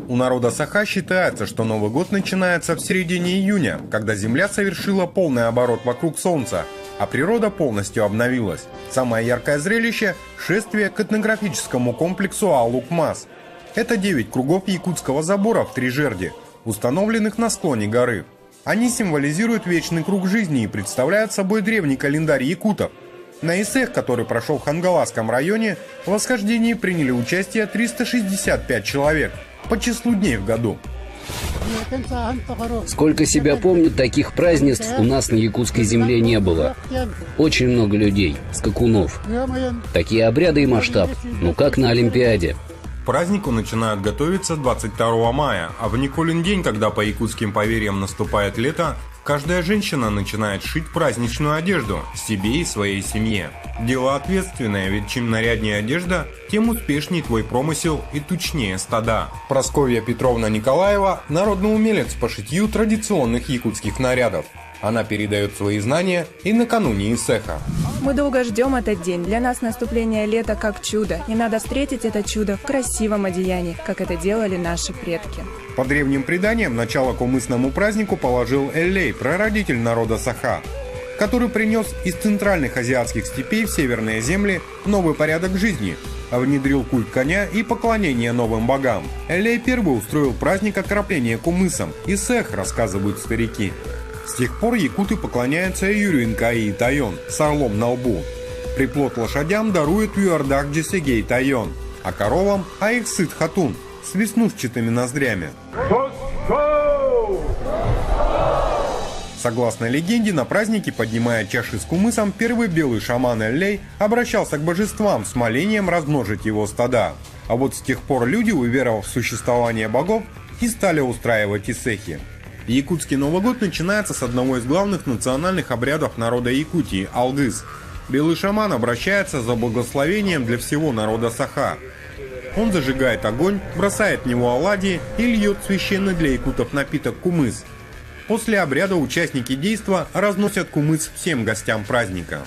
У народа Саха считается, что Новый год начинается в середине июня, когда Земля совершила полный оборот вокруг Солнца, а природа полностью обновилась. Самое яркое зрелище – шествие к этнографическому комплексу Алукмас. Это 9 кругов якутского забора в Трижерде, установленных на склоне горы. Они символизируют вечный круг жизни и представляют собой древний календарь якутов. На Исэх, который прошел в Хангаласском районе, в восхождении приняли участие 365 человек по числу дней в году. Сколько себя помню, таких празднеств у нас на якутской земле не было. Очень много людей, скакунов. Такие обряды и масштаб, ну как на Олимпиаде. К празднику начинают готовиться 22 мая, а в Николин день, когда по якутским поверьям наступает лето, каждая женщина начинает шить праздничную одежду себе и своей семье. Дело ответственное, ведь чем наряднее одежда, тем успешнее твой промысел и тучнее стада. Прасковья Петровна Николаева – народный умелец по шитью традиционных якутских нарядов. Она передает свои знания и накануне Исэха. Мы долго ждем этот день. Для нас наступление лета как чудо. И надо встретить это чудо в красивом одеянии, как это делали наши предки. По древним преданиям, начало кумысному празднику положил Эллей, прародитель народа Саха, который принес из центральных азиатских степей в северные земли новый порядок жизни, а внедрил культ коня и поклонение новым богам. Эллей первый устроил праздник окропления кумысом, Исэх, рассказывают старики. С тех пор якуты поклоняются Юрюинкаи Тайон с орлом на лбу. Приплод лошадям дарует Юардак Джесегей Тайон, а коровам Аиксыт Хатун с веснушчатыми ноздрями. Согласно легенде, на празднике, поднимая чаши с кумысом, первый белый шаман Эллей обращался к божествам с молением размножить его стада. А вот с тех пор люди, уверовав в существование богов, и стали устраивать исэхи. Якутский Новый год начинается с одного из главных национальных обрядов народа Якутии – Алгыз. Белый шаман обращается за благословением для всего народа Саха. Он зажигает огонь, бросает в него оладьи и льет священный для якутов напиток кумыс. После обряда участники действа разносят кумыс всем гостям праздника.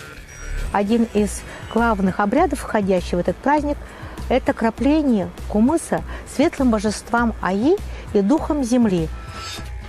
Один из главных обрядов, входящих в этот праздник, это крапление кумыса светлым божествам Аи и духом земли.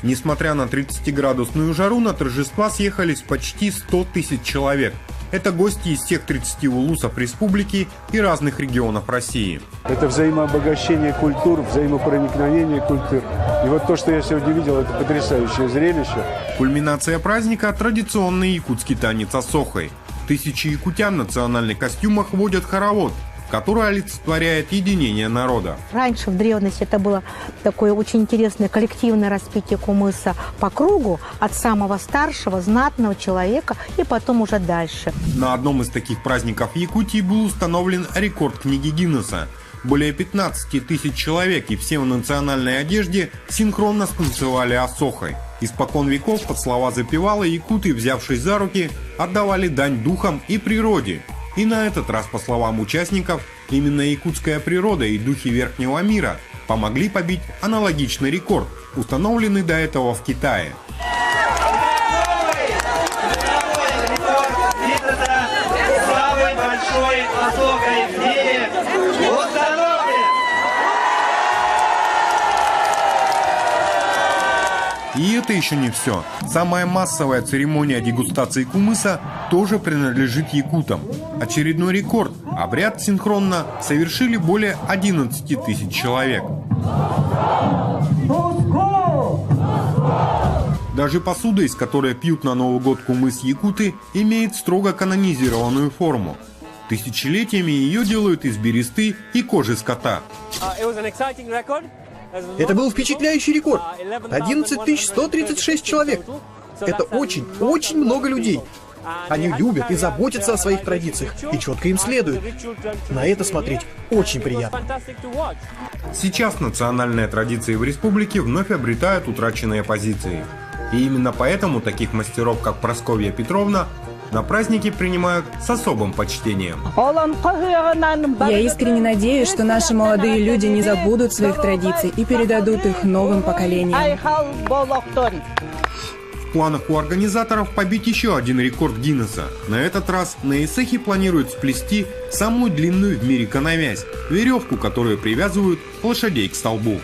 Несмотря на 30-градусную жару, на торжества съехались почти 100 тысяч человек. Это гости из всех 30 улусов республики и разных регионов России. Это взаимообогащение культур, взаимопроникновение культур. И вот то, что я сегодня видел, это потрясающее зрелище. Кульминация праздника – традиционный якутский танец асохой. Тысячи якутян в национальных костюмах водят хоровод, который олицетворяет единение народа. Раньше в древности это было такое очень интересное коллективное распитие кумыса по кругу от самого старшего, знатного человека и потом уже дальше. На одном из таких праздников Якутии был установлен рекорд книги Гиннесса. Более 15 тысяч человек и все в национальной одежде синхронно станцевали асохой. Испокон веков под слова запевала якуты, взявшись за руки, отдавали дань духам и природе. И на этот раз, по словам участников, именно якутская природа и духи Верхнего мира помогли побить аналогичный рекорд, установленный до этого в Китае. Самый большой асохой в мире установлен! И это еще не все. Самая массовая церемония дегустации кумыса тоже принадлежит якутам. Очередной рекорд. Обряд синхронно совершили более 11 тысяч человек. Даже посуда, из которой пьют на Новый год кумыс якуты, имеет строго канонизированную форму. Тысячелетиями ее делают из бересты и кожи скота. Это был впечатляющий рекорд. 11 136 человек. Это очень много людей. Они любят и заботятся о своих традициях, и четко им следуют. На это смотреть очень приятно. Сейчас национальные традиции в республике вновь обретают утраченные позиции. И именно поэтому таких мастеров, как Прасковья Петровна, на праздники принимают с особым почтением. Я искренне надеюсь, что наши молодые люди не забудут своих традиций и передадут их новым поколениям. В планах у организаторов побить еще один рекорд Гиннесса. На этот раз на Исэхе планируют сплести самую длинную в мире коновязь – веревку, которую привязывают лошадей к столбу.